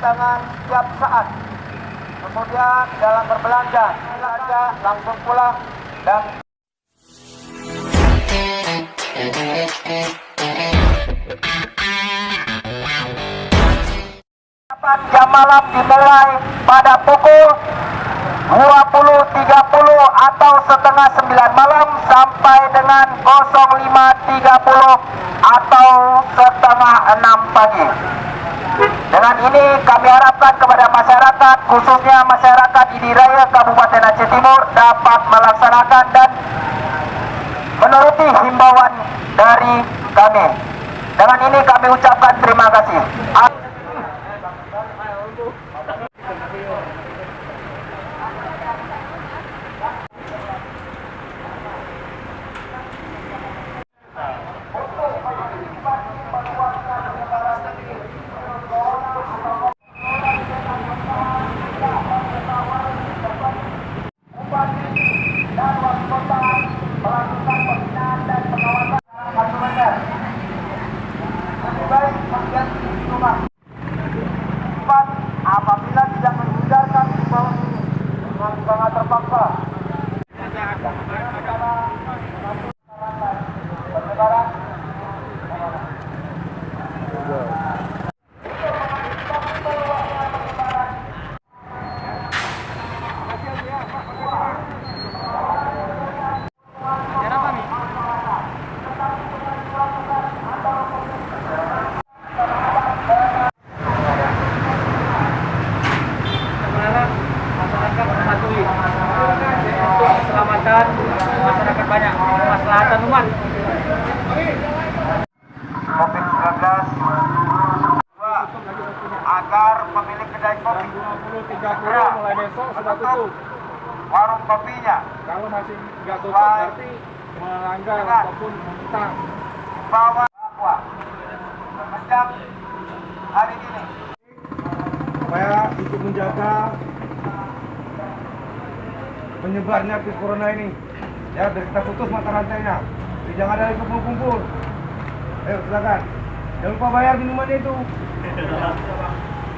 tangan tiap saat. Kemudian dalam berbelanja, langsung pulang dan jam malam dimulai pada pukul 20.30 atau setengah 9 malam sampai dengan 05.30 atau setengah 6 pagi. Dengan ini kami harapkan kepada masyarakat, khususnya masyarakat Idiraya Kabupaten Aceh Timur, dapat melaksanakan dan menuruti himbauan dari kami. Dengan ini kami ucapkan terima kasih. Apabila tidak menghindarkan himbauan dengan sangat terpaksa penyebaran keselamatan masyarakat banyak, kemaslahatan umat. COVID-19 agar pemilik kedai kopi 20.30 mulai besok sudah tutup. warung kopinya Kalau masih nggak tutup berarti melanggar ataupun menentang. bahwa semenjak hari ini supaya untuk menjaga menyebarnya virus corona ini, ya biar kita putus mata rantainya. Jadi jangan ada yang kumpul-kumpul. Ayo silakan. Jangan lupa bayar minumannya itu.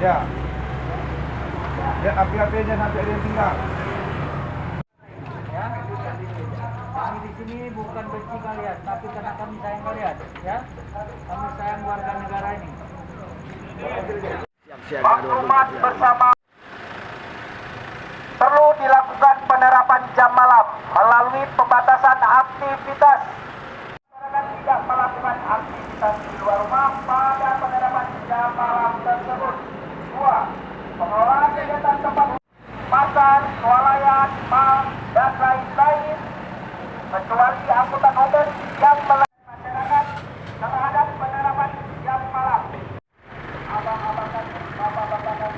Ya. Ya api-api aja sampai ada yang tinggal. Ya, kami di sini bukan benci kalian, tapi karena kami sayang kalian, ya. Kami sayang warga negara ini. maklumat bersama perlu dilakukan penerapan jam malam melalui pembatasan aktivitas. Masyarakat tidak melakukan aktivitas di luar rumah pada penerapan jam malam tersebut. 2. Pengelolaan kegiatan tempat pasar, swalayan, mal, dan lain-lain kecuali angkutan umum yang melayani masyarakat terhadap penerapan jam malam. Abang-abang dan bapak-bapak dan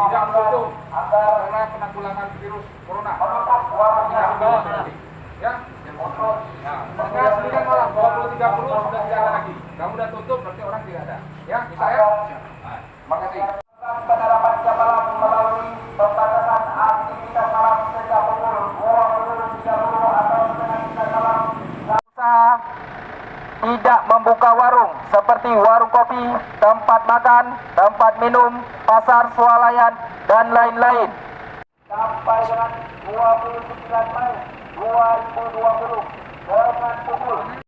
Tidak tutup karena penanggulangan virus corona. Tidak bawa nanti, ya. Nah, 9 malam 20.30 sudah tidak ada lagi. Kamu udah tutup berarti orang tidak ada. Ya, bisa ya. Makasih. penerapan jam malam melalui pembatasan aktivitas malam sejak pukul 20.30 atau setengah 9 malam. Tidak membuka warung seperti warung kopi, tempat makan, tempat minum, pasar swalayan, dan lain-lain. Sampai dengan 29 Mei 2020 dengan pukul